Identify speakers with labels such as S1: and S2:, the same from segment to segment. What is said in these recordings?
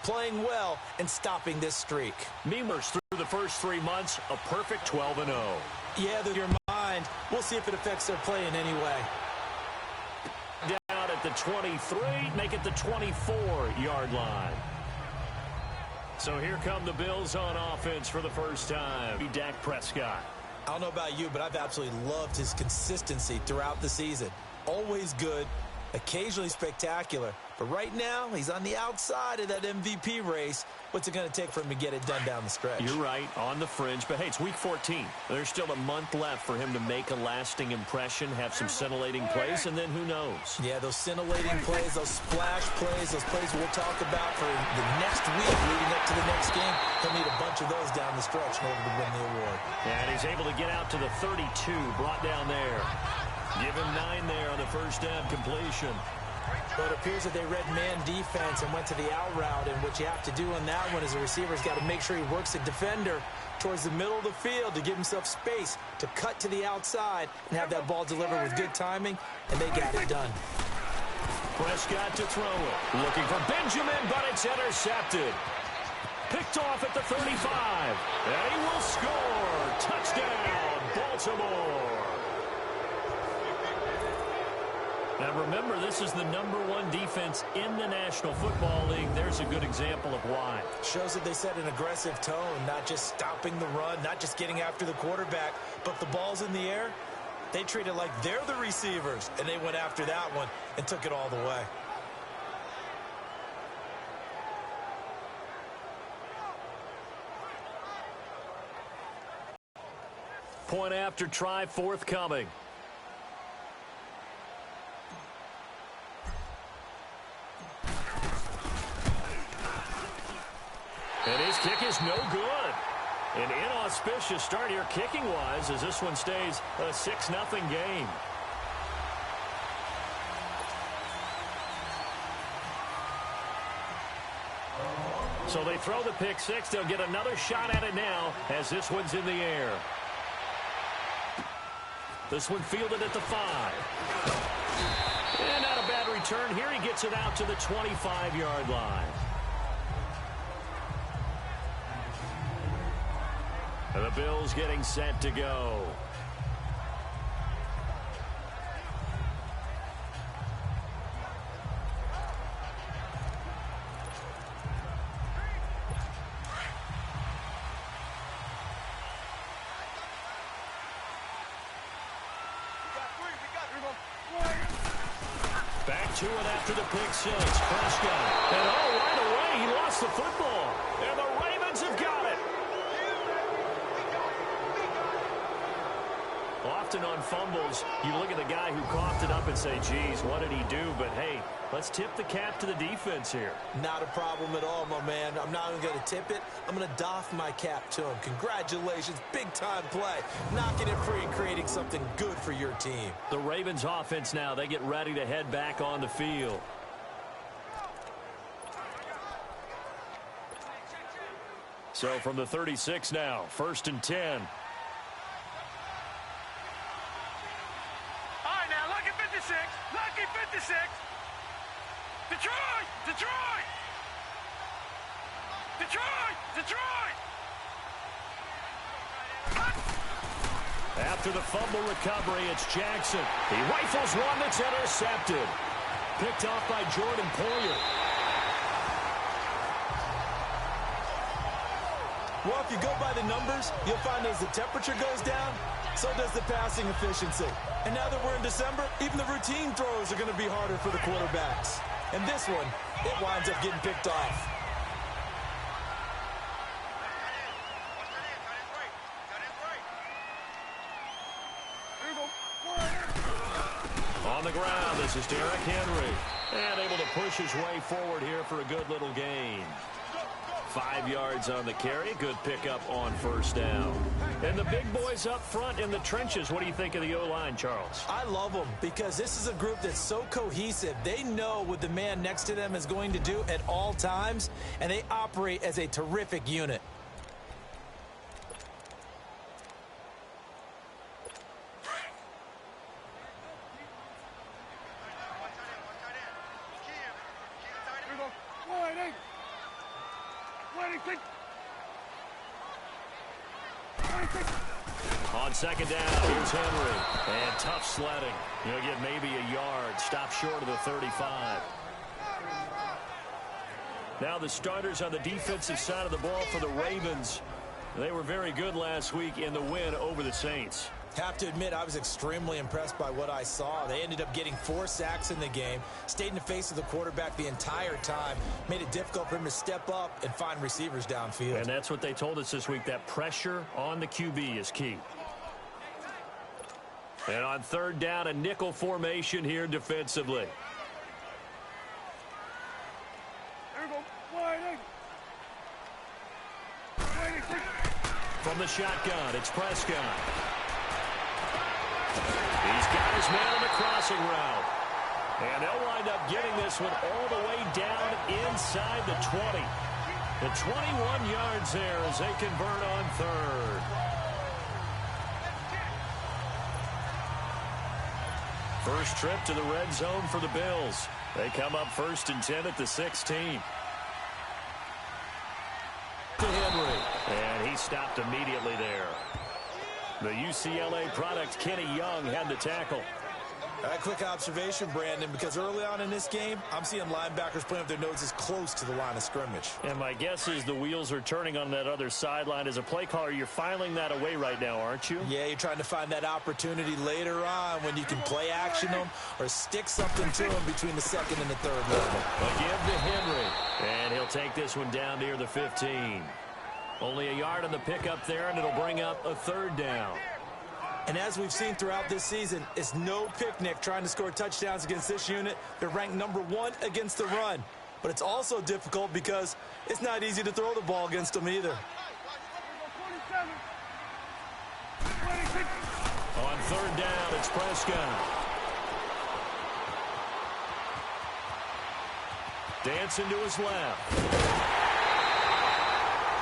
S1: playing well and stopping this streak.
S2: Meemers through the first 3 months, a perfect 12-0.
S1: Yeah, through your mind. We'll see if it affects their play in any way.
S2: Down at the 23, make it the 24-yard line. So here come the Bills on offense for the first time. Dak Prescott.
S1: I don't know about you, but I've absolutely loved his consistency throughout the season. Always good, occasionally spectacular. But right now, he's on the outside of that MVP race. What's it going to take for him to get it done down the stretch?
S2: You're right, on the fringe. But, hey, it's week 14. There's still a month left for him to make a lasting impression, have some scintillating plays, and then who knows?
S1: Yeah, those scintillating plays, those splash plays, those plays we'll talk about for the next week leading up to the next game. He'll need a bunch of those down the stretch in order to win the award.
S2: And he's able to get out to the 32, brought down there. Give him 9 there on the first down completion.
S1: But it appears that they read man defense and went to the out route, and what you have to do on that one is the receiver's got to make sure he works the defender towards the middle of the field to give himself space to cut to the outside and have that ball delivered with good timing, and they got it done.
S2: Prescott to throw it. Looking for Benjamin, but it's intercepted. Picked off at the 35. And he will score. Touchdown, Baltimore. Now remember, this is the #1 defense in the National Football League. There's a good example of why.
S1: Shows that they set an aggressive tone, not just stopping the run, not just getting after the quarterback, but the ball's in the air. They treat it like they're the receivers, and they went after that one and took it all the way.
S2: Point after try forthcoming. And his kick is no good. An inauspicious start here kicking-wise as this one stays a 6-0 game. So they throw the pick six. They'll get another shot at it now as this one's in the air. This one fielded at the 5. And not a bad return here. He gets it out to the 25-yard line. And the Bills getting set to go. Back to it after the pick six. Prescott. And right away, he lost the football. And the Ravens have got it. Often on fumbles, you look at the guy who coughed it up and say, geez, what did he do? But, hey, let's tip the cap to the defense here.
S1: Not a problem at all, my man. I'm not even going to tip it. I'm going to doff my cap to him. Congratulations. Big-time play. Knocking it free and creating something good for your team.
S2: The Ravens offense now, they get ready to head back on the field. So from the 36 now, 1st and 10.
S3: Lucky 56. Detroit! Detroit! Detroit! Detroit!
S2: After the fumble recovery, it's Jackson. He rifles one that's intercepted. Picked off by Jordan Poyer.
S1: Well, if you go by the numbers, you'll find as the temperature goes down, so does the passing efficiency. And now that we're in December, even the routine throws are going to be harder for the quarterbacks. And this one, it winds up getting picked off.
S2: On the ground, this is Derrick Henry. And able to push his way forward here for a good little gain. 5 yards on the carry. Good pickup on 1st down. And the big boys up front in the trenches. What do you think of the O-line, Charles?
S1: I love them because this is a group that's so cohesive. They know what the man next to them is going to do at all times, and they operate as a terrific unit.
S2: On second down, here's Henry. And tough sledding. He'll get maybe a yard. Stop short of the 35. Now the starters on the defensive side of the ball for the Ravens. They were very good last week in the win over the Saints.
S1: Have to admit, I was extremely impressed by what I saw. They ended up getting 4 sacks in the game, stayed in the face of the quarterback the entire time, made it difficult for him to step up and find receivers downfield.
S2: And that's what they told us this week, that pressure on the QB is key. And on third down, a nickel formation here defensively. From the shotgun, it's Prescott. He's got his man on the crossing route. And they'll wind up getting this one all the way down inside the 20. The 21 yards there as they convert on third. First trip to the red zone for the Bills. They come up 1st and 10 at the 16. To Henry. And he stopped immediately there. The UCLA product, Kenny Young, had the tackle.
S1: A quick observation, Brandon, because early on in this game, I'm seeing linebackers playing with their noses close to the line of scrimmage.
S2: And my guess is the wheels are turning on that other sideline. As a play caller, you're filing that away right now, aren't you?
S1: Yeah, you're trying to find that opportunity later on when you can play action them or stick something to them between the second and the third level.
S2: A give to Henry. And he'll take this one down near the 15. Only a yard on the pickup there, and it'll bring up a third down.
S1: And as we've seen throughout this season, it's no picnic trying to score touchdowns against this unit. They're ranked #1 against the run. But it's also difficult because it's not easy to throw the ball against them either.
S2: On third down, it's Prescott. Dancing to his left.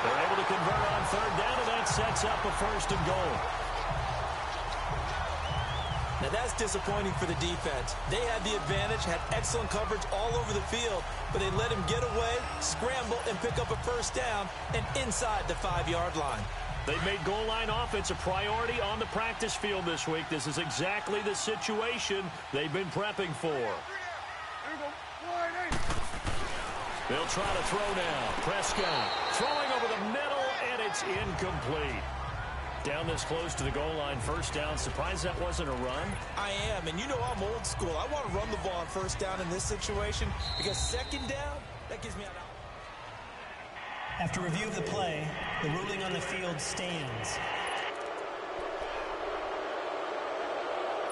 S2: They're able to convert on third down, and that sets up a 1st and goal.
S1: Now that's disappointing for the defense. They had the advantage, had excellent coverage all over the field, but they let him get away, scramble, and pick up a 1st down and inside the 5-yard line.
S2: They've made goal line offense a priority on the practice field this week. This is exactly the situation they've been prepping for. They'll try to throw now. Prescott throwing over the middle, and it's incomplete. Down this close to the goal line, 1st down. Surprised that wasn't a run?
S1: I am, and you know I'm old school. I want to run the ball on 1st down in this situation because 2nd down, that gives me an out.
S4: After review of the play, the ruling on the field stands.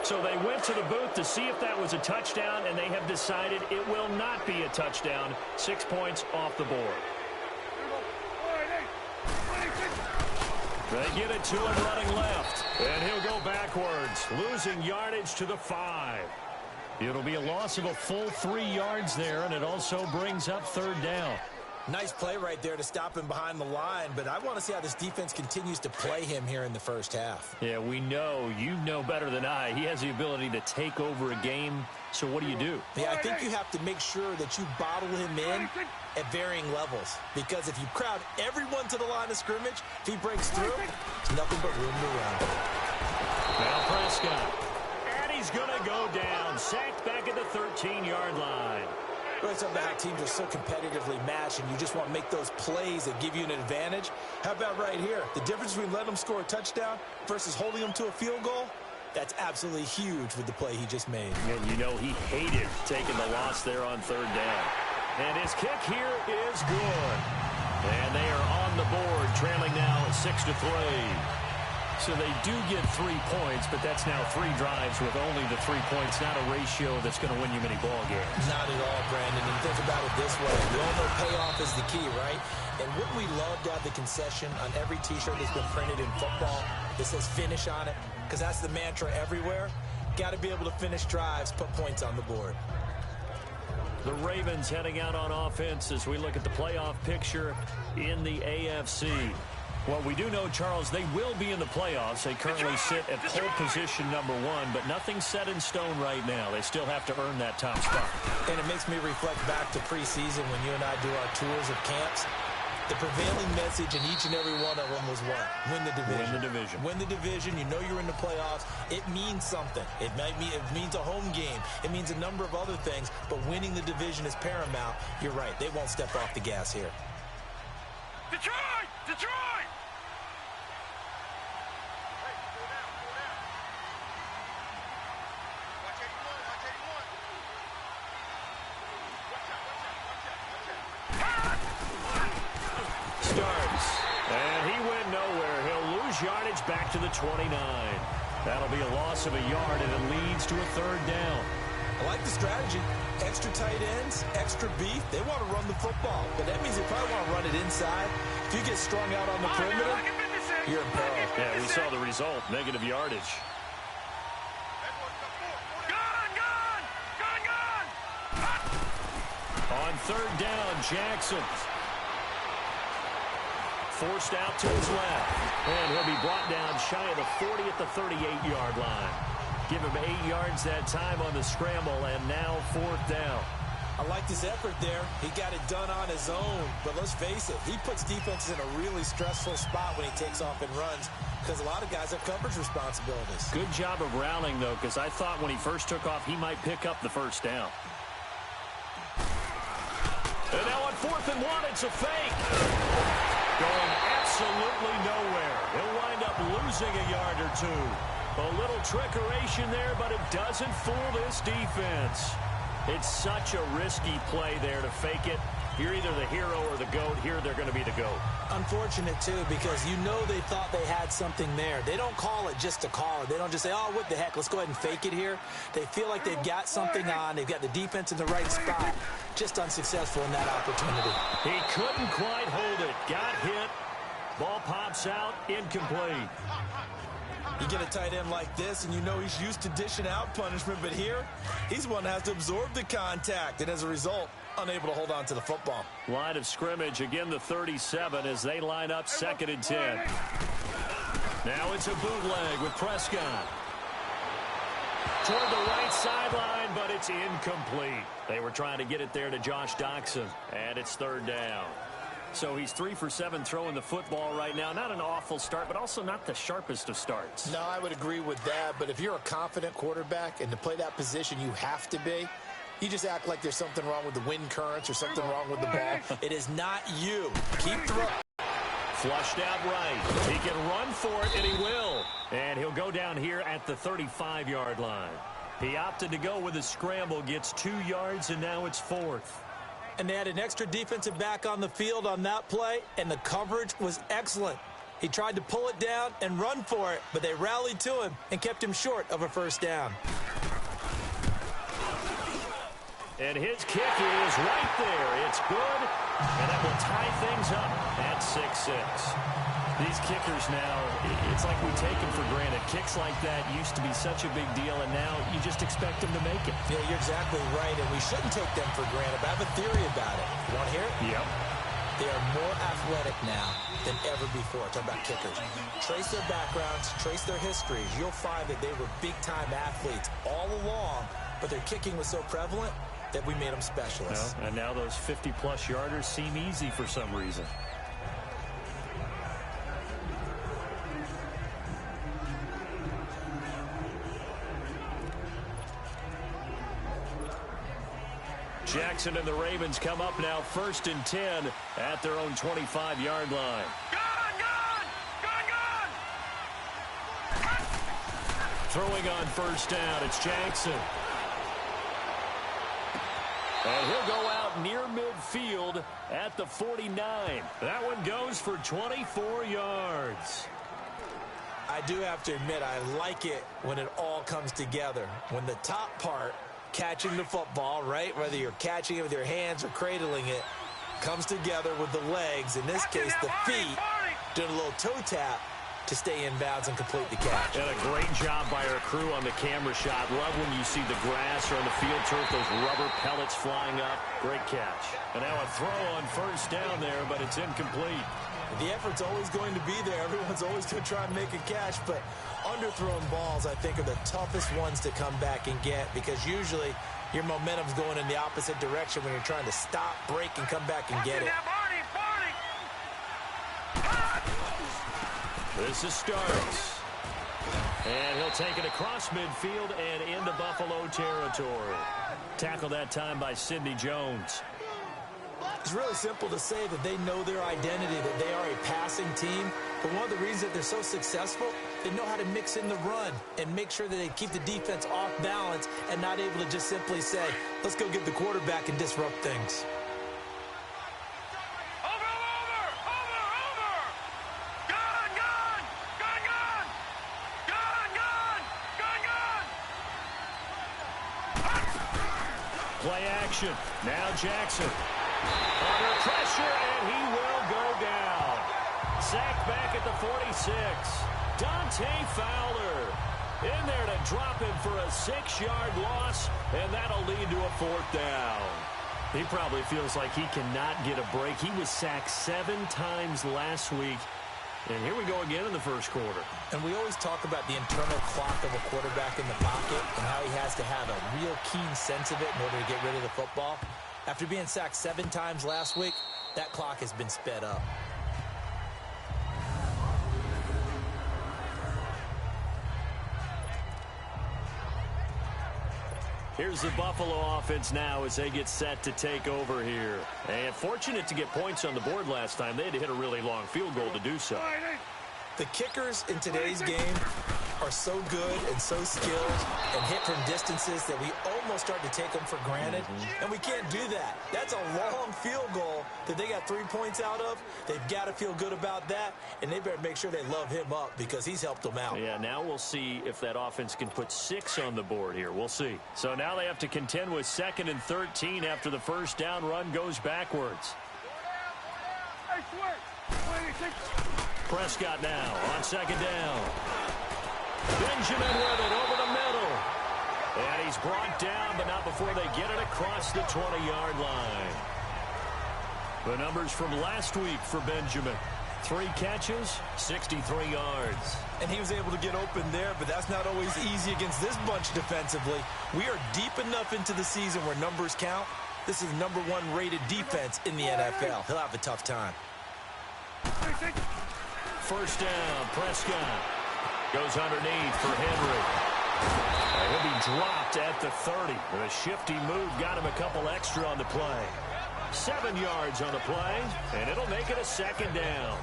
S2: So they went to the booth to see if that was a touchdown, and they have decided it will not be a touchdown. 6 points off the board. They get it to him running left, and he'll go backwards, losing yardage to the 5. It'll be a loss of a full 3 yards there, and it also brings up 3rd down.
S1: Nice play right there to stop him behind the line, but I want to see how this defense continues to play him here in the 1st half.
S2: Yeah, we know. You know better than I. He has the ability to take over a game, so what do?
S1: Yeah, I think you have to make sure that you bottle him in at varying levels, because if you crowd everyone to the line of scrimmage, if he breaks through, there's nothing but room to run.
S2: Now Prescott, and he's going to go down, sacked back at the 13-yard line.
S1: Really something about how teams are so competitively matched, and you just want to make those plays that give you an advantage. How about right here? The difference between letting them score a touchdown versus holding them to a field goal, that's absolutely huge with the play he just made.
S2: And you know he hated taking the loss there on 3rd down. And his kick here is good. And they are on the board, trailing now 6-3. So they do get 3 points, but that's now 3 drives with only the 3 points, not a ratio that's going to win you many ball games.
S1: Not at all, Brandon. And think about it this way. We all know payoff is the key, right? And wouldn't we love to have the concession on every T-shirt that's been printed in football that says finish on it? Because that's the mantra everywhere. Got to be able to finish drives, put points on the board.
S2: The Ravens heading out on offense as we look at the playoff picture in the AFC. Well, we do know, Charles, they will be in the playoffs. They currently sit at pole position #1, but nothing's set in stone right now. They still have to earn that top spot.
S1: And it makes me reflect back to preseason when you and I do our tours of camps. The prevailing message in each and every one of them was what? Win the division.
S2: Win the division.
S1: Win the division. You know you're in the playoffs. It means something. It means a home game. It means a number of other things, but winning the division is paramount. You're right. They won't step off the gas here.
S3: Detroit! Detroit!
S2: Starts, and he went nowhere. He'll lose yardage back to the 29. That'll be a loss of a yard, and it leads to a third down.
S1: I like the strategy. Extra tight ends, extra beef. They want to run the football, but that means they probably want to run it inside. If you get strung out on the perimeter, you're in peril.
S2: Yeah, we saw the result, negative yardage. On third down, Jackson. Forced out to his left. And he'll be brought down shy of the 40 at the 38-yard line. Give him 8 yards that time on the scramble, and now fourth down.
S1: I like his effort there. He got it done on his own. But let's face it, he puts defenses in a really stressful spot when he takes off and runs because a lot of guys have coverage responsibilities.
S2: Good job of rallying, though, because I thought when he first took off, he might pick up the first down. And now on 4th and 1, it's a fake. Going absolutely nowhere. He'll wind up losing a yard or two. A little trickeration there, but it doesn't fool this defense. It's such a risky play there to fake it. You're either the hero or the GOAT. Here they're going to be the GOAT.
S1: Unfortunate, too, because you know they thought they had something there. They don't call it just to call it. They don't just say, oh, what the heck, let's go ahead and fake it here. They feel like they've got something on. They've got the defense in the right spot. Just unsuccessful in that opportunity.
S2: He couldn't quite hold it. Got hit. Ball pops out. Incomplete.
S1: You get a tight end like this, and you know he's used to dishing out punishment, but here, he's one that has to absorb the contact, and as a result, unable to hold on to the football.
S2: Line of scrimmage, again the 37 as they line up 2nd and 10. Now it's a bootleg with Prescott. Toward the right sideline, but it's incomplete. They were trying to get it there to Josh Doctson, and it's 3rd down. So he's 3 for 7 throwing the football right now. Not an awful start, but also not the sharpest of starts.
S1: No, I would agree with that. But if you're a confident quarterback and to play that position you have to be, you just act like there's something wrong with the wind currents or something wrong with the ball. It is not you. Keep throwing.
S2: Flushed out right. He can run for it, and he will. And he'll go down here at the 35-yard line. He opted to go with a scramble, gets 2 yards, and now it's 4th.
S1: And they had an extra defensive back on the field on that play, and the coverage was excellent. He tried to pull it down and run for it, but they rallied to him and kept him short of a first down.
S2: And his kick is right there. It's good, and that will tie things up at 6-6. These kickers now, it's like we take them for granted. Kicks like that used to be such a big deal, and now you just expect them to make it.
S1: Yeah, you're exactly right, and we shouldn't take them for granted. But I have a theory about it. You want to hear it?
S2: Yep.
S1: They are more athletic now than ever before. Talk about kickers. Trace their backgrounds, trace their histories. You'll find that they were big-time athletes all along, but their kicking was so prevalent that we made them specialists.
S2: Well, and now those 50-plus yarders seem easy for some reason. Jackson and the Ravens come up now 1st and 10 at their own 25-yard line. Throwing on first down, it's Jackson. And he'll go out near midfield at the 49. That one goes for 24 yards.
S1: I do have to admit, I like it when it all comes together. When the top part, catching the football, right, whether you're catching it with your hands or cradling it, comes together with the legs, in this case the feet, doing a little toe tap to stay in bounds and complete the catch.
S2: And a great job by our crew on the camera shot. Love when you see the grass or on the field turf, those rubber pellets flying up. Great catch. And now a throw on first down there, but it's incomplete.
S1: The effort's always going to be there. Everyone's always going to try and make a catch, but underthrown balls, I think, are the toughest ones to come back and get because usually your momentum's going in the opposite direction when you're trying to stop, break, and come back and get it.
S2: This is Starks. And he'll take it across midfield and into Buffalo territory. Tackled that time by Sidney Jones.
S1: It's really simple to say that they know their identity, that they are a passing team. But one of the reasons that they're so successful, they know how to mix in the run and make sure that they keep the defense off balance and not able to just simply say, let's go get the quarterback and disrupt things.
S2: Play action. Now Jackson. Under pressure, and he will go down. Sacked back at the 46. Dante Fowler in there to drop him for a 6-yard loss, and that'll lead to a 4th down. He probably feels like he cannot get a break. He was sacked 7 times last week. And here we go again in the first quarter.
S1: And we always talk about the internal clock of a quarterback in the pocket and how he has to have a real keen sense of it in order to get rid of the football. After being sacked 7 times last week, that clock has been sped up.
S2: Here's the Buffalo offense now as they get set to take over here. And fortunate to get points on the board last time. They had to hit a really long field goal to do so.
S1: The kickers in today's game are so good and so skilled and hit from distances that we almost start to take them for granted. And we can't do that. That's a long field goal that they got 3 points out of. They've got to feel good about that, and they better make sure they love him up because he's helped them out.
S2: Yeah, now we'll see if that offense can put 6 on the board here. We'll see. So now they have to contend with 2nd and 13 after the first down run goes backwards. Prescott now on 2nd down. Benjamin with it over the middle. And he's brought down, but not before they get it across the 20-yard line. The numbers from last week for Benjamin. 3 catches, 63 yards.
S1: And he was able to get open there, but that's not always easy against this bunch defensively. We are deep enough into the season where numbers count. This is #1 rated defense in the NFL. He'll have a tough time.
S2: First down, Prescott. Goes underneath for Henry. He'll be dropped at the 30. With a shifty move, got him a couple extra on the play. 7 yards on the play, and it'll make it a 2nd down.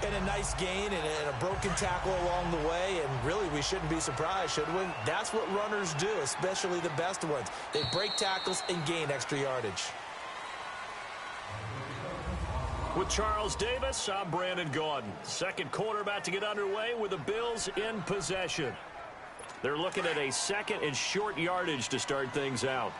S1: And a nice gain and a broken tackle along the way, and really we shouldn't be surprised, should we? That's what runners do, especially the best ones. They break tackles and gain extra yardage.
S2: With Charles Davis, I'm Brandon Gaudin. Second quarter about to get underway with the Bills in possession. They're looking at a 2nd and short yardage to start things out.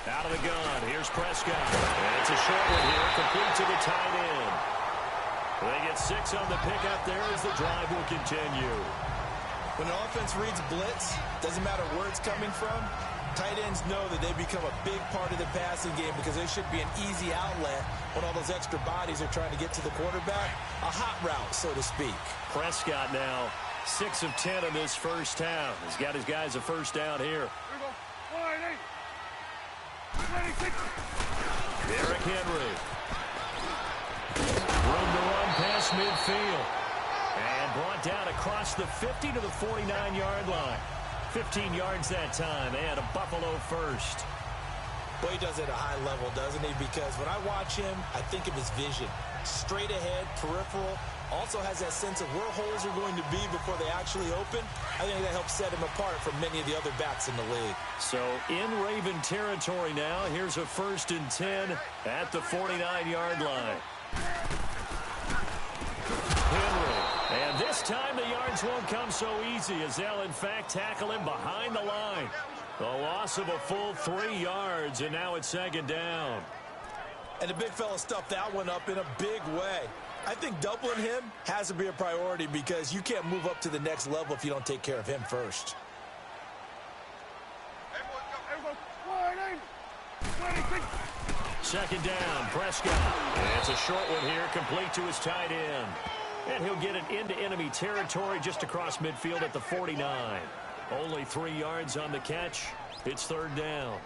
S2: Out of the gun, here's Prescott. And it's a short one here, complete to the tight end. They get 6 on the pickup there as the drive will continue.
S1: When an offense reads blitz, doesn't matter where it's coming from, tight ends know that they become a big part of the passing game because they should be an easy outlet when all those extra bodies are trying to get to the quarterback. A hot route, so to speak.
S2: Prescott now 6 of 10 in this first half. He's got his guys a first down here. Derrick Henry. Room to run past midfield. And brought down across the 50 to the 49-yard line. 15 yards that time, and a Buffalo first.
S1: Well, he does it at a high level, doesn't he? Because when I watch him, I think of his vision. Straight ahead, peripheral. Also has that sense of where holes are going to be before they actually open. I think that helps set him apart from many of the other backs in the league.
S2: So in Raven territory now, here's a 1st and 10 at the 49-yard line. Henry. And this time the yards won't come so easy as they'll, in fact, tackle him behind the line. The loss of a full 3 yards, and now it's 2nd down.
S1: And the big fella stuffed that one up in a big way. I think doubling him has to be a priority because you can't move up to the next level if you don't take care of him first.
S2: Second down, Prescott. And it's a short one here, complete to his tight end. And he'll get it into enemy territory just across midfield at the 49. Only 3 yards on the catch. It's 3rd down.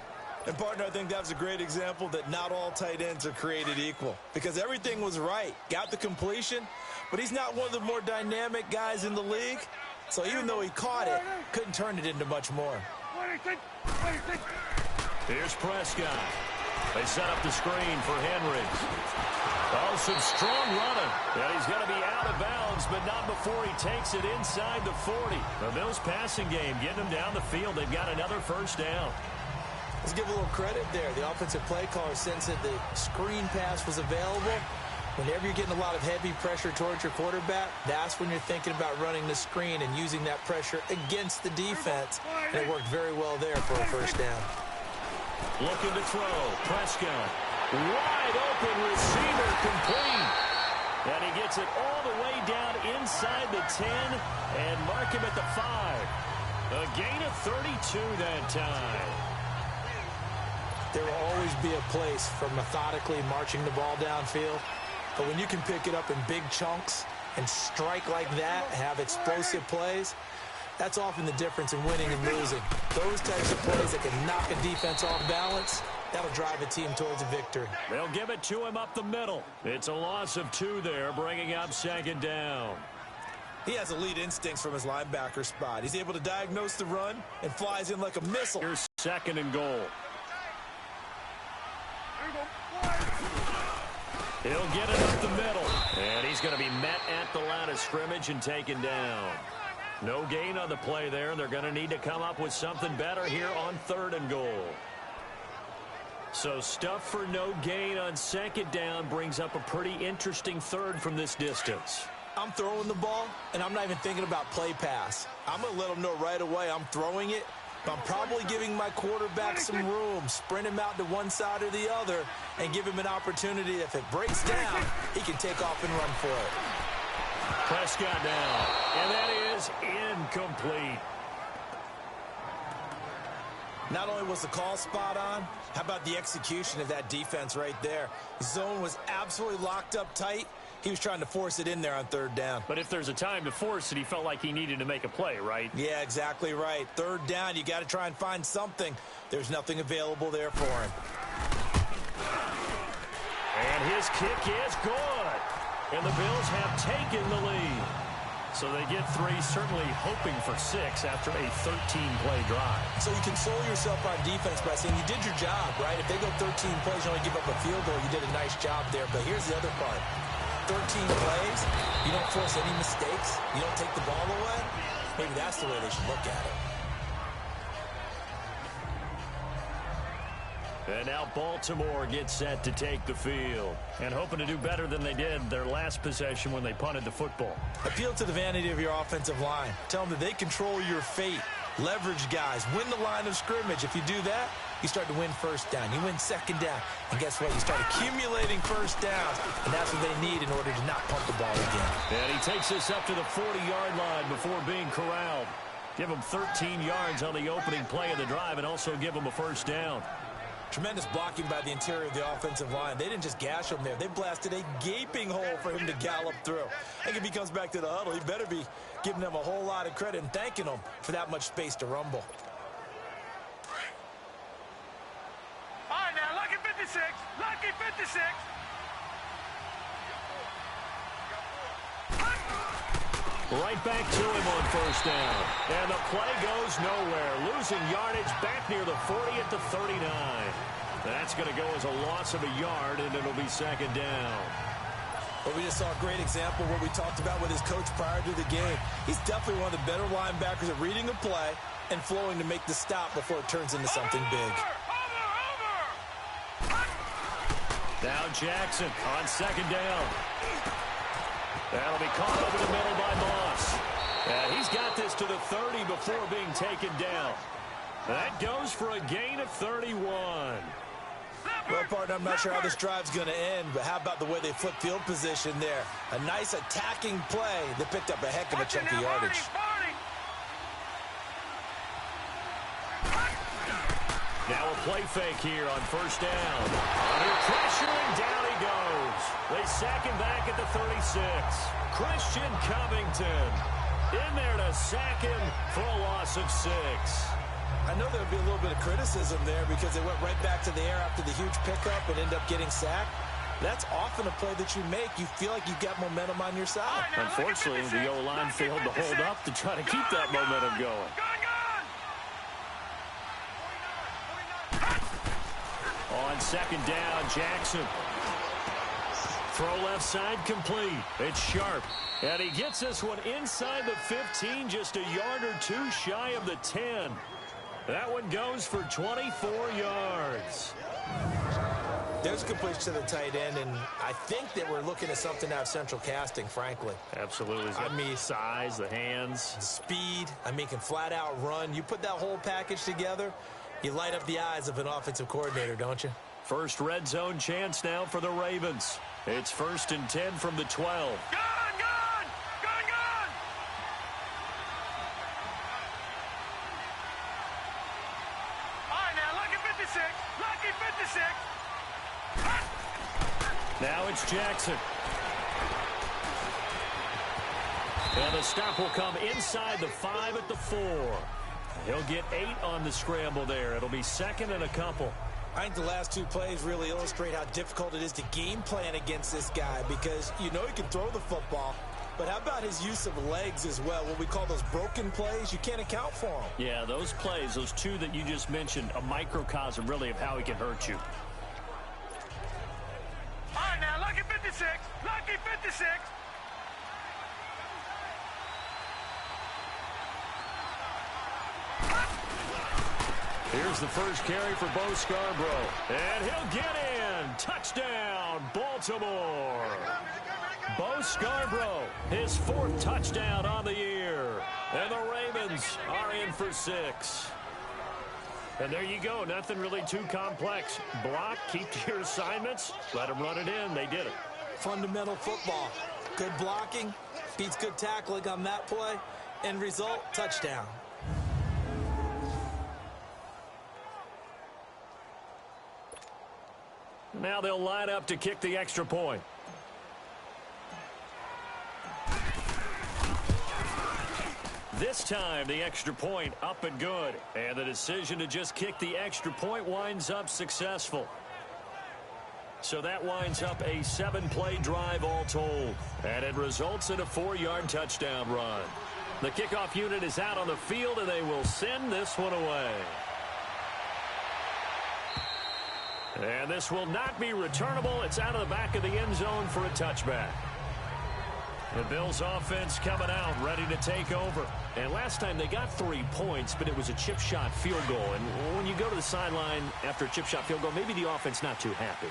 S1: And, partner, I think that was a great example that not all tight ends are created equal because everything was right. Got the completion, but he's not one of the more dynamic guys in the league. So even though he caught it, couldn't turn it into much more.
S2: Here's Prescott. They set up the screen for Henry. Oh, some strong running. And he's going to be out of bounds, but not before he takes it inside the 40. The Bills passing game getting them down the field. They've got another first down.
S1: Let's give a little credit there. The offensive play caller sensed that the screen pass was available. Whenever you're getting a lot of heavy pressure towards your quarterback, that's when you're thinking about running the screen and using that pressure against the defense. And it worked very well there for a first down.
S2: Looking to throw. Prescott. Wide open receiver complete. And he gets it all the way down inside the 10 and mark him at the 5. A gain of 32 that time.
S1: There will always be a place for methodically marching the ball downfield. But when you can pick it up in big chunks and strike like that, have explosive plays, that's often the difference in winning and losing. Those types of plays that can knock a defense off balance, that'll drive a team towards a victory.
S2: They'll give it to him up the middle. It's a loss of 2 there, bringing up second down.
S1: He has elite instincts from his linebacker spot. He's able to diagnose the run and flies in like a missile.
S2: Here's second and goal. He'll get it up the middle. And he's going to be met at the line of scrimmage and taken down. No gain on the play there. They're going to need to come up with something better here on third and goal. So stuff for no gain on second down brings up a pretty interesting third from this distance.
S1: I'm throwing the ball, and I'm not even thinking about play pass. I'm going to let them know right away I'm throwing it. I'm probably giving my quarterback some room, sprint him out to one side or the other, and give him an opportunity. If it breaks down, he can take off and run for it.
S2: Prescott down, and that is incomplete.
S1: Not only was the call spot on, how about the execution of that defense right there? Zone was absolutely locked up tight. He was trying to force it in there on third down.
S2: But if there's a time to force it, he felt like he needed to make a play, right?
S1: Yeah, exactly right. Third down, you got to try and find something. There's nothing available there for him.
S2: And his kick is good. And the Bills have taken the lead. So they get 3, certainly hoping for 6 after a 13-play drive.
S1: So you console yourself on defense by saying you did your job, right? If they go 13 plays, you only give up a field goal, you did a nice job there. But here's the other part. 13 plays, you don't force any mistakes, you don't take the ball away. Maybe that's the way they should look at it.
S2: And now Baltimore gets set to take the field. And hoping to do better than they did their last possession when they punted the football.
S1: Appeal to the vanity of your offensive line. Tell them that they control your fate. Leverage guys. Win the line of scrimmage. If you do that, you start to win first down. You win second down. And guess what? You start accumulating first downs. And that's what they need in order to not pump the ball again.
S2: And he takes this up to the 40-yard line before being corralled. Give him 13 yards on the opening play of the drive and also give him a first down.
S1: Tremendous blocking by the interior of the offensive line. They didn't just gash him there. They blasted a gaping hole for him to gallop through. I think if he comes back to the huddle, he better be giving them a whole lot of credit and thanking them for that much space to rumble.
S3: All right, now, lucky 56. Lucky 56.
S2: Right back to him on first down. And the play goes nowhere. Losing yardage back near the 40 at the 39. That's going to go as a loss of a yard, and it'll be second down.
S1: Well, we just saw a great example of what we talked about with his coach prior to the game. He's definitely one of the better linebackers at reading a play and flowing to make the stop before it turns into something big.
S2: Now Jackson on second down. That'll be caught over the middle by Moss. And he's got this to the 30 before being taken down. That goes for a gain of 31.
S1: Well, partner, I'm not sure how this drive's going to end, but how about the way they flip field position there? A nice attacking play that picked up a heck of a chunk of yardage.
S2: Now a play fake here on first down. Under pressure, and down he goes. They sack him back at the 36. Christian Covington in there to sack him for a loss of 6.
S1: I know there would be a little bit of criticism there because they went right back to the air after the huge pickup and ended up getting sacked. That's often a play that you make. You feel like you've got momentum on your side.
S2: Unfortunately, the O-line failed to hold up to try to keep that momentum going. On second down, Jackson. Throw left side complete. It's Sharp. And he gets this one inside the 15, just a yard or two shy of the 10. That one goes for 24 yards.
S1: There's a completion to the tight end, and I think that we're looking at something out of central casting, frankly.
S2: Absolutely.
S1: I mean,
S2: size, the hands.
S1: Speed. I mean, can flat out run. You put that whole package together, you light up the eyes of an offensive coordinator, don't you?
S2: First red zone chance now for the Ravens. It's 1st and 10 from the 12. Now it's Jackson. And the stop will come inside the 5 at the 4. He'll get 8 on the scramble there. It'll be 2nd and a couple.
S1: I think the last 2 plays really illustrate how difficult it is to game plan against this guy because you know he can throw the football, but how about his use of legs as well? What we call those broken plays, you can't account for them.
S2: Yeah, those plays, those 2 that you just mentioned, a microcosm really of how he can hurt you.
S3: All right, now, lucky 56. Lucky 56.
S2: Here's the first carry for Bo Scarborough. And he'll get in. Touchdown, Baltimore. Bo Scarborough, his 4th touchdown on the year. And the Ravens are in for 6. And there you go. Nothing really too complex. Block, keep to your assignments, let them run it in. They did it.
S1: Fundamental football. Good blocking, beats good tackling on that play. End result, touchdown.
S2: Now they'll line up to kick the extra point. This time, the extra point up and good. And the decision to just kick the extra point winds up successful. So that winds up a 7-play drive all told. And it results in a 4-yard touchdown run. The kickoff unit is out on the field, and they will send this one away. And this will not be returnable. It's out of the back of the end zone for a touchback. The Bills offense coming out, ready to take over. And last time they got 3 points, but it was a chip shot field goal. And when you go to the sideline after a chip shot field goal, maybe the offense not too happy.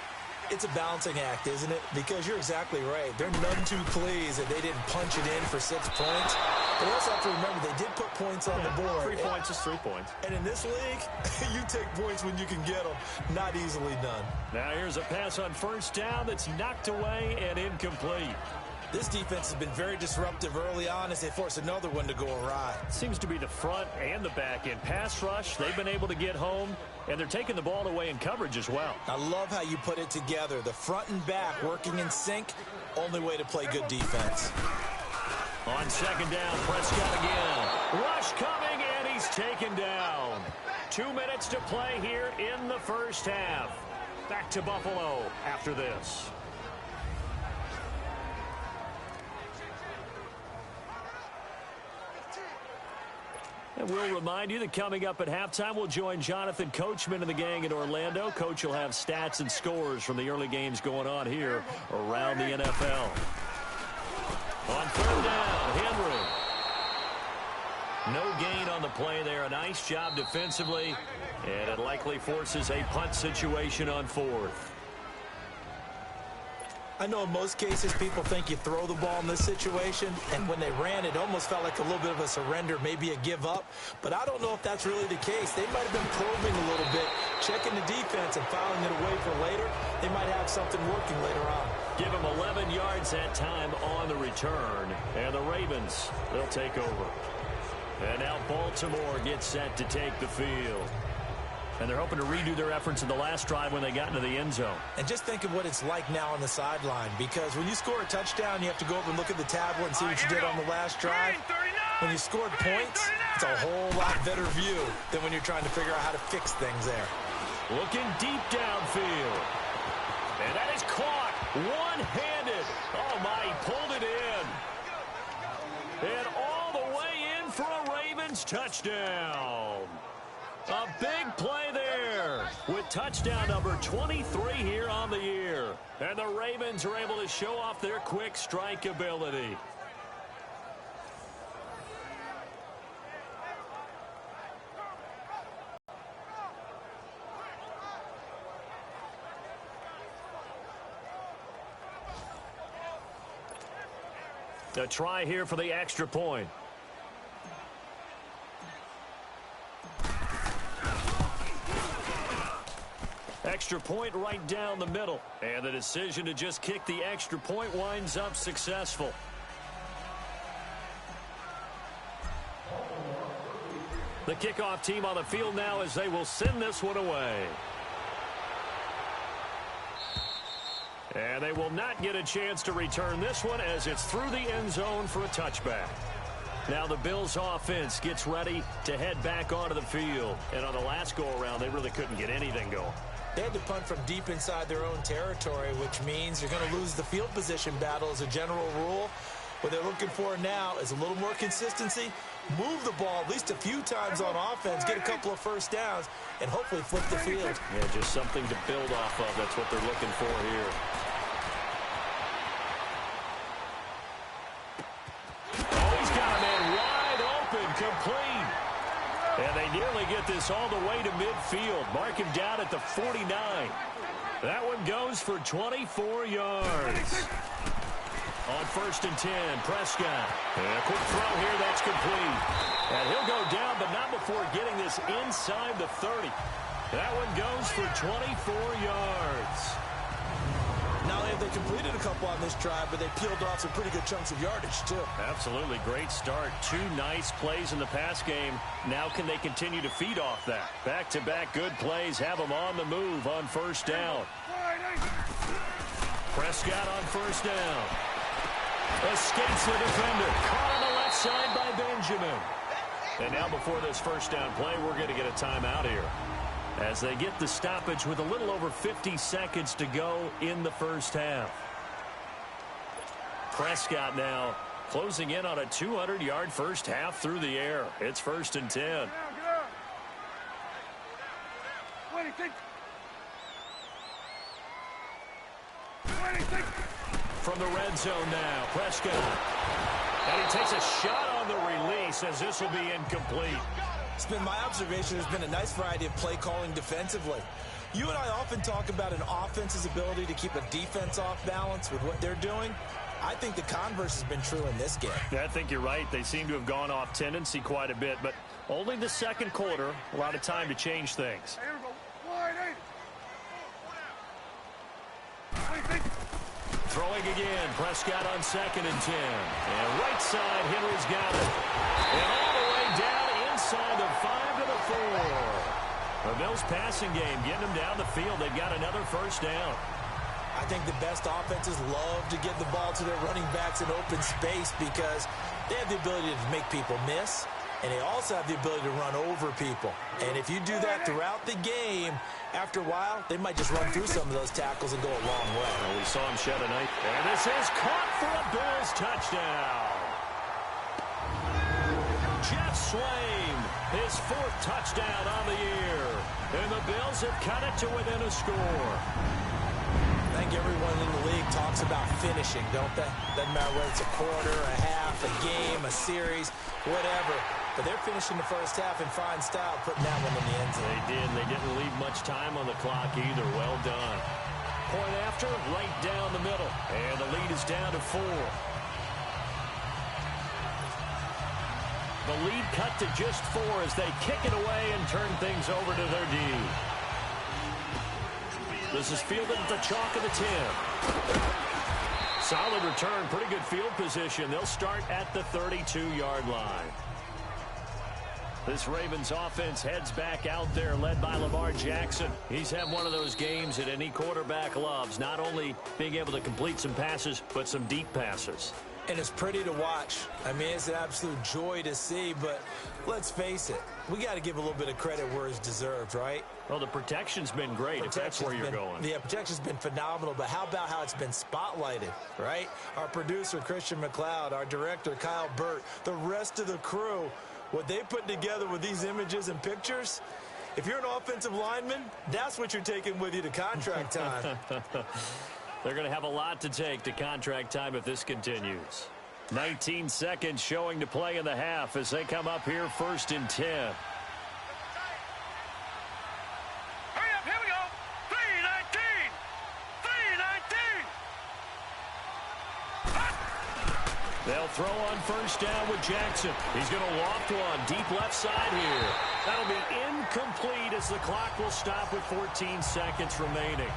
S1: It's a balancing act, isn't it? Because you're exactly right. They're none too pleased that they didn't punch it in for 6 points. But you also have to remember they did put points on the board.
S2: 3 points is 3 points.
S1: And in this league, you take points when you can get them. Not easily done.
S2: Now here's a pass on first down that's knocked away and incomplete.
S1: This defense has been very disruptive early on as they force another one to go awry.
S2: Seems to be the front and the back end. Pass rush, they've been able to get home, and they're taking the ball away in coverage as well.
S1: I love how you put it together. The front and back working in sync, only way to play good defense.
S2: On second down, Prescott again. Rush coming, and he's taken down. 2 minutes to play here in the first half. Back to Buffalo after this. And we'll remind you that coming up at halftime, we'll join Jonathan Coachman and the gang in Orlando. Coach will have stats and scores from the early games going on here around the NFL. On third down, Henry. No gain on the play there. A nice job defensively, and it likely forces a punt situation on 4th.
S1: I know in most cases people think you throw the ball in this situation, and when they ran, it almost felt like a little bit of a surrender, maybe a give up. But I don't know if that's really the case. They might have been probing a little bit, checking the defense and filing it away for later. They might have something working later on. Give them 11 yards that time on the return, and the Ravens, they'll take over. And now Baltimore gets set to take the field. And they're hoping to redo their efforts in the last drive when they got into the end zone. And just think of what it's like now on the sideline, because when you score a touchdown, you have to go over and look at the tablet and see what you did on the last drive. When you scored points, it's a whole lot better view than when you're trying to figure out how to fix things there.
S2: Looking deep downfield. And that is caught one-handed. Oh, my, he pulled it in. And all the way in for a Ravens touchdown. A big play there with touchdown number 23 here on the year. And the Ravens are able to show off their quick strike ability. A try here for the extra point. Extra point right down the middle. And the decision to just kick the extra point winds up successful. The kickoff team on the field now as they will send this one away. And they will not get a chance to return this one as it's through the end zone for a touchback. Now the Bills offense gets ready to head back onto the field. And on the last go-around, they really couldn't get anything going.
S1: They had to punt from deep inside their own territory, which means you're going to lose the field position battle as a general rule. What they're looking for now is a little more consistency, move the ball at least a few times on offense, get a couple of first downs, and hopefully flip the field.
S2: Yeah, just something to build off of. That's what they're looking for here. Complete. And they nearly get this all the way to midfield. Mark him down at the 49. That one goes for 24 yards. On 1st and 10, Prescott. And a quick throw here, that's complete. And he'll go down, but not before getting this inside the 30. That one goes for 24 yards.
S1: Not only have they completed a couple on this drive, but they peeled off some pretty good chunks of yardage, too.
S2: Absolutely. Great start. 2 nice plays in the pass game. Now can they continue to feed off that? Back-to-back good plays have them on the move on 1st down. Prescott on 1st down. Escapes the defender. Caught on the left side by Benjamin. And now before this 1st down play, we're going to get a timeout here, as they get the stoppage with a little over 50 seconds to go in the 1st half. Prescott now closing in on a 200-yard 1st half through the air. It's 1st and 10. From the red zone now, Prescott. And he takes a shot on the release as this will be incomplete.
S1: It's been my observation there's been a nice variety of play calling defensively. You and I often talk about an offense's ability to keep a defense off balance with what they're doing. I think the converse has been true in this game.
S2: Yeah, I think you're right. They seem to have gone off tendency quite a bit, but only the 2nd quarter, a lot of time to change things. Throwing again, Prescott on 2nd and 10. And right side, Henry's got it. And all the way down inside the 5 to the 4. The Bills passing game, getting them down the field. They've got another 1st down.
S1: I think the best offenses love to get the ball to their running backs in open space because they have the ability to make people miss, and they also have the ability to run over people. And if you do that throughout the game, after a while, they might just run through some of those tackles and go a long way.
S2: Well, we saw him shed a knife. And this is caught for a Bills touchdown. Jeff Swain, his 4th touchdown on the year. And the Bills have cut it to within a score.
S1: I think everyone in the league talks about finishing, don't they? Doesn't matter whether it's a quarter, a half, a game, a series, whatever. But they're finishing the 1st half in fine style, putting that one in the end zone.
S2: They did. They didn't leave much time on the clock either. Well done. Point after, right down the middle. And the lead is down to 4. The lead cut to just 4 as they kick it away and turn things over to their D. This is fielded at the chalk of the 10. Solid return, pretty good field position. They'll start at the 32-yard line. This Ravens offense heads back out there, led by Lamar Jackson. He's had one of those games that any quarterback loves, not only being able to complete some passes, but some deep passes.
S1: And it's pretty to watch. I mean, it's an absolute joy to see, but let's face it, we got to give a little bit of credit where it's deserved, right?
S2: Well, the protection's been great, if that's where you're going.
S1: Yeah, protection's been phenomenal, but how about how it's been spotlighted, right? Our producer, Christian McLeod, our director, Kyle Burt, the rest of the crew, what they put together with these images and pictures, if you're an offensive lineman, that's what you're taking with you to contract time.
S2: They're going to have a lot to take to contract time if this continues. 19 seconds showing to play in the half as they come up here 1st and 10.
S3: Hurry up, here we go. 3-19. 3-19.
S2: They'll throw on 1st down with Jackson. He's going to loft one deep left side here. That'll be incomplete as the clock will stop with 14 seconds remaining.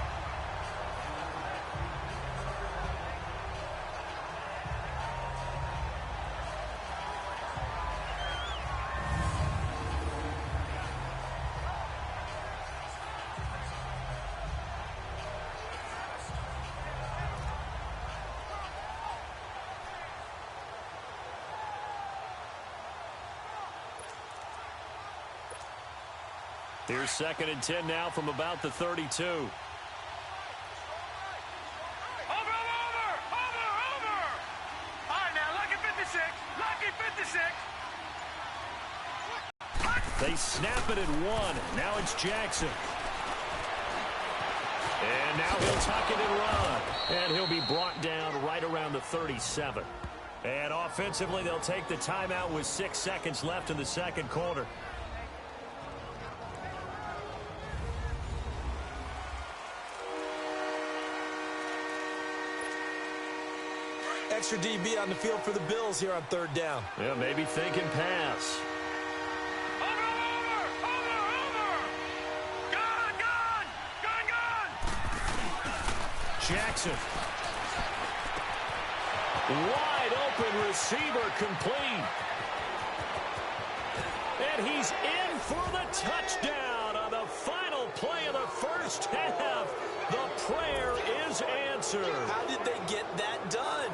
S2: Here's 2nd and 10 now from about the 32.
S3: Over. All right, now, lucky 56. Lucky 56.
S2: They snap it at 1. Now it's Jackson. And now he'll tuck it and run. And he'll be brought down right around the 37. And offensively, they'll take the timeout with 6 seconds left in the second quarter.
S1: Extra DB on the field for the Bills here on 3rd down.
S2: Yeah, maybe thinking pass.
S3: Over. Gone.
S2: Jackson. Wide open receiver complete. And he's in for the touchdown on the final play of the first half. The prayer is answered.
S1: How did they get that done?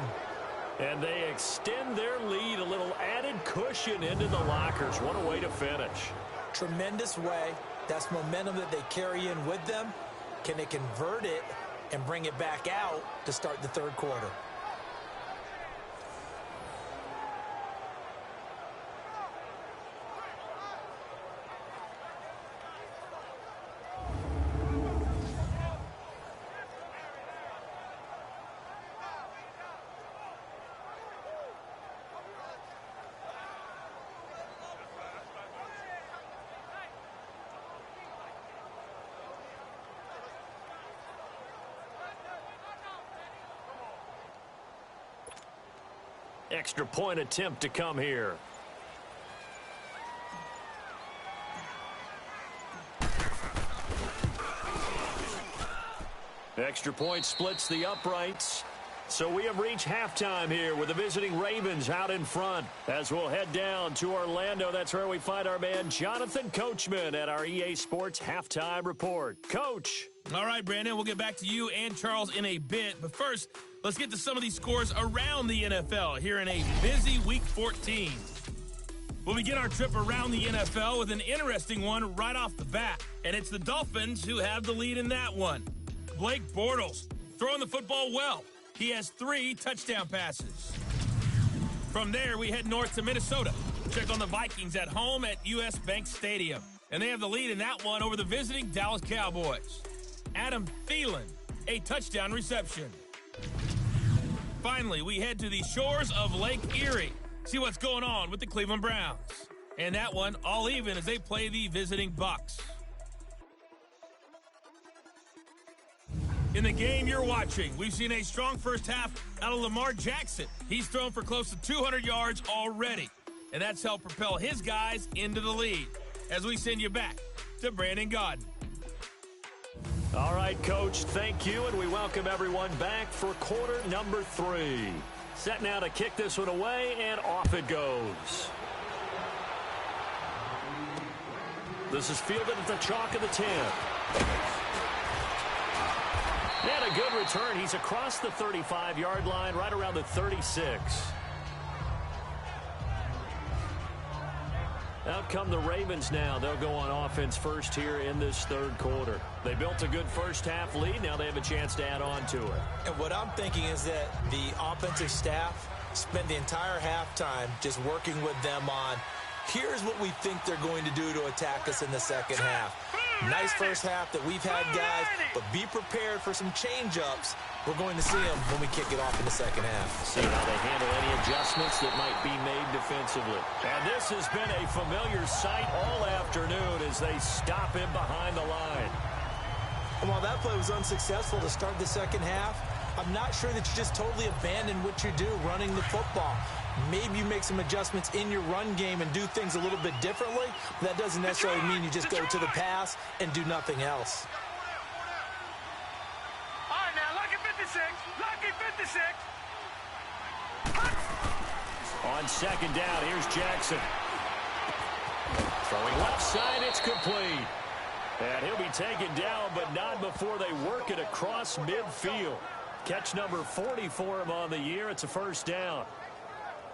S2: And they extend their lead, a little added cushion into the lockers. What a way to finish.
S1: Tremendous way. That's momentum that they carry in with them. Can they convert it and bring it back out to start the 3rd quarter?
S2: Extra point attempt to come here. Extra point splits the uprights. So we have reached halftime here with the visiting Ravens out in front. As we'll head down to Orlando, that's where we find our man Jonathan Coachman at our EA Sports Halftime Report. Coach.
S5: All right, Brandon, we'll get back to you and Charles in a bit. But first, let's get to some of these scores around the NFL here in a busy Week 14. We'll begin our trip around the NFL with an interesting one right off the bat. And it's the Dolphins who have the lead in that one. Blake Bortles throwing the football well. He has 3 touchdown passes. From there, we head north to Minnesota. Check on the Vikings at home at US Bank Stadium. And they have the lead in that one over the visiting Dallas Cowboys. Adam Thielen, a touchdown reception. Finally, we head to the shores of Lake Erie. See what's going on with the Cleveland Browns. And that one all even as they play the visiting Bucs. In the game you're watching, we've seen a strong first half out of Lamar Jackson. He's thrown for close to 200 yards already, and that's helped propel his guys into the lead. As we send you back to Brandon Gaudin.
S2: All right, Coach, thank you, and we welcome everyone back for quarter number 3. Set now to kick this one away, and off it goes. This is fielded at the chalk of the 10. And a good return. He's across the 35-yard line, right around the 36. Out come the Ravens now. They'll go on offense first here in this third quarter. They built a good first-half lead. Now they have a chance to add on to it.
S1: And what I'm thinking is that the offensive staff spend the entire halftime just working with them on, here's what we think they're going to do to attack us in the second half. Nice first half that we've had, guys, but be prepared for some change-ups. We're going to see them when we kick it off in the second half.
S2: See how they handle any adjustments that might be made defensively. And this has been a familiar sight all afternoon as they stop him behind the line.
S1: And while that play was unsuccessful to start the second half, I'm not sure that you just totally abandon what you do running the football. Maybe you make some adjustments in your run game and do things a little bit differently. But that doesn't necessarily mean you just go to the pass and do nothing else.
S3: All right, now, lucky 56. Lucky 56.
S2: On second down, here's Jackson. Throwing left side, it's complete. And he'll be taken down, but not before they work it across midfield. Catch number 40 for him on the year. It's a first down.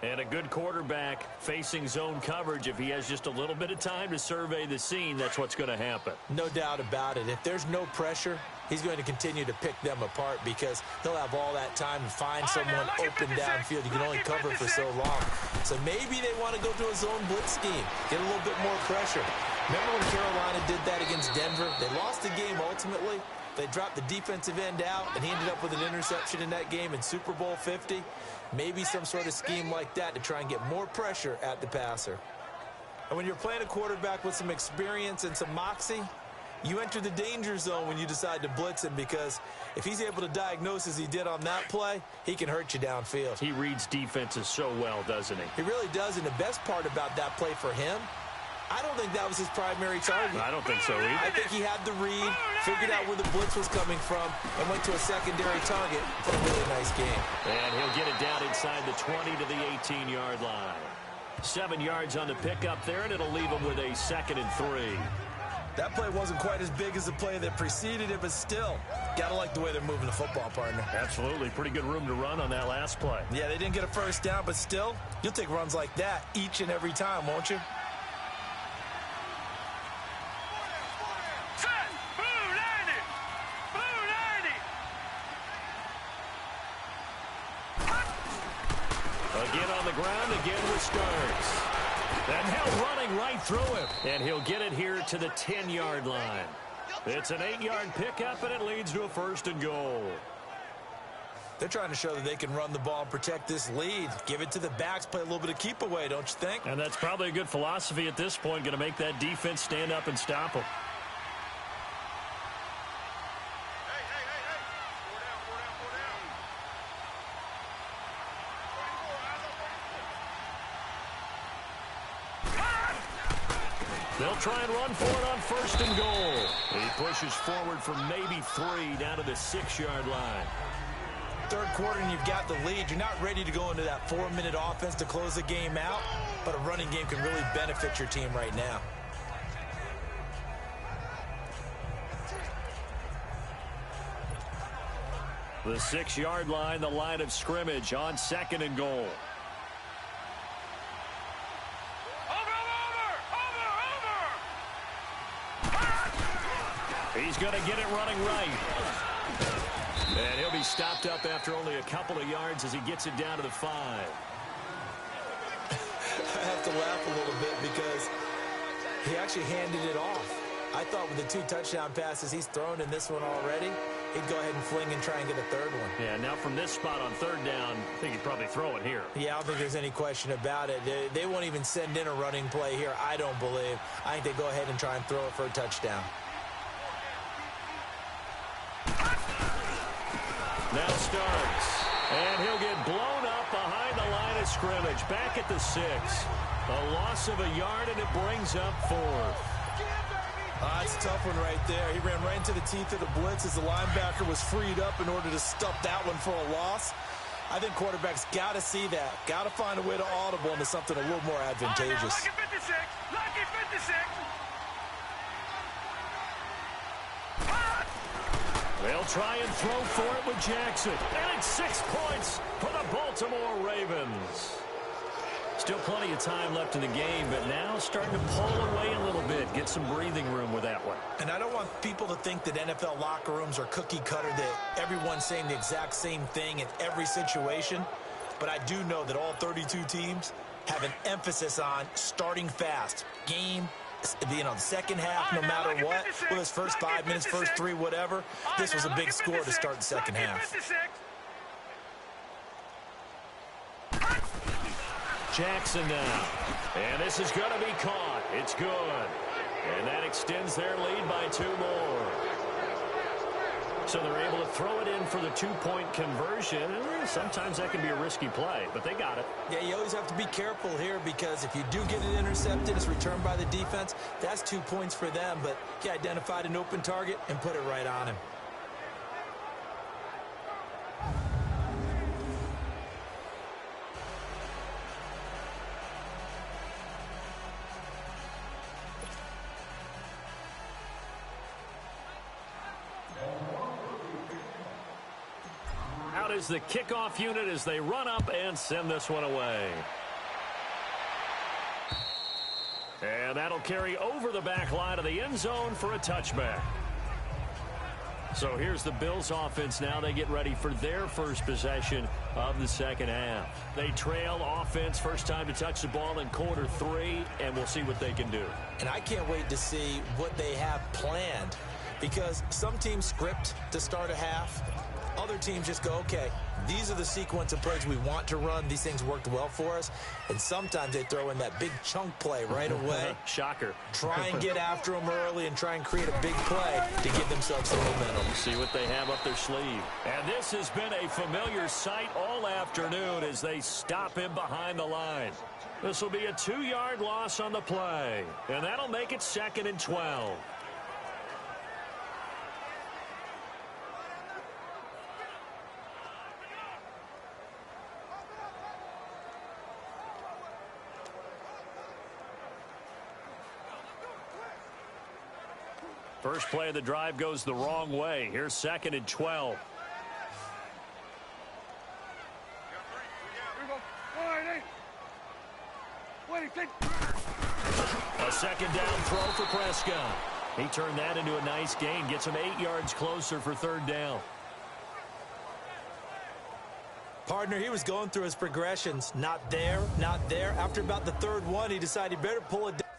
S2: And a good quarterback facing zone coverage. If he has just a little bit of time to survey the scene, that's what's going to happen.
S1: No doubt about it. If there's no pressure, he's going to continue to pick them apart because he'll have all that time to find someone open downfield. You can only cover for so long. So maybe they want to go to a zone blitz scheme, get a little bit more pressure. Remember when Carolina did that against Denver? They lost the game ultimately. They dropped the defensive end out, and he ended up with an interception in that game in Super Bowl 50. Maybe some sort of scheme like that to try and get more pressure at the passer. And when you're playing a quarterback with some experience and some moxie, you enter the danger zone when you decide to blitz him, because if he's able to diagnose as he did on that play, he can hurt you downfield.
S2: He reads defenses so well, doesn't he?
S1: He really does, and the best part about that play for him, I don't think that was his primary target.
S2: I don't think so either.
S1: I think he had the read, figured out where the blitz was coming from, and went to a secondary target for a really nice game.
S2: And he'll get it down inside the 20 to the 18-yard line. 7 yards on the pickup there, and it'll leave him with a 2nd and 3.
S1: That play wasn't quite as big as the play that preceded it, but still, gotta like the way they're moving the football, partner.
S2: Absolutely. Pretty good room to run on that last play.
S1: Yeah, they didn't get a first down, but still, you'll take runs like that each and every time, won't you?
S2: Again on the ground, again with Starks. And now running right through him. And he'll get it here to the 10-yard line. It's an 8-yard pickup, and it leads to a 1st and goal.
S1: They're trying to show that they can run the ball and protect this lead. Give it to the backs, play a little bit of keep away, don't you think?
S2: And that's probably a good philosophy at this point, going to make that defense stand up and stop them. They'll try and run for it on 1st and goal. He pushes forward for maybe 3 down to the 6-yard line.
S1: Third quarter and you've got the lead. You're not ready to go into that 4-minute offense to close the game out, but a running game can really benefit your team right now.
S2: The 6-yard line, the line of scrimmage on 2nd and goal. He's going to get it running right. And he'll be stopped up after only a couple of yards as he gets it down to the 5.
S1: I have to laugh a little bit because he actually handed it off. I thought with the 2 touchdown passes he's thrown in this one already, he'd go ahead and fling and try and get a 3rd one.
S2: Yeah, now from this spot on 3rd down, I think he'd probably throw it here.
S1: Yeah, I don't think there's any question about it. They won't even send in a running play here, I don't believe. I think they go ahead and try and throw it for a touchdown.
S2: Now Starks, and he'll get blown up behind the line of scrimmage, back at the 6. A loss of a yard, and it brings up 4th.
S1: That's a tough one right there. He ran right into the teeth of the blitz as the linebacker was freed up in order to stop that one for a loss. I think quarterbacks got to see that, got to find a way to audible into something a little more advantageous.
S3: Lucky 56, lucky 56.
S2: They'll try and throw for it with Jackson. And it's 6 points for the Baltimore Ravens. Still plenty of time left in the game, but now starting to pull away a little bit. Get some breathing room with that one.
S1: And I don't want people to think that NFL locker rooms are cookie cutter, that everyone's saying the exact same thing in every situation. But I do know that all 32 teams have an emphasis on starting fast. Game, the second half, no matter what. Well, this first 5 minutes, first 3, whatever. This was a big score to start the second half.
S2: Jackson now. And this is going to be caught. It's good. And that extends their lead by 2 more. So they're able to throw it in for the 2-point conversion. Sometimes that can be a risky play, but they got it.
S1: Yeah, you always have to be careful here because if you do get it intercepted, it's returned by the defense. That's 2 points for them, but he identified an open target and put it right on him.
S2: Out is the kickoff unit as they run up and send this one away. And that'll carry over the back line of the end zone for a touchback. So here's the Bills offense now. They get ready for their first possession of the second half. They trail offense, first time to touch the ball in quarter 3, and we'll see what they can do.
S1: And I can't wait to see what they have planned because some teams script to start a half. Other teams just go, okay, these are the sequence of plays we want to run. These things worked well for us. And sometimes they throw in that big chunk play right away.
S2: Shocker.
S1: Try and get after them early and try and create a big play to give themselves some momentum.
S2: See what they have up their sleeve. And this has been a familiar sight all afternoon as they stop him behind the line. This will be a 2-yard loss on the play. And that'll make it 2nd and 12. First play of the drive goes the wrong way. Here's 2nd and 12. A second down throw for Prescott. He turned that into a nice gain. Gets him 8 yards closer for 3rd down.
S1: Partner, he was going through his progressions. Not there, not there. After about the 3rd one, he decided he better pull it down.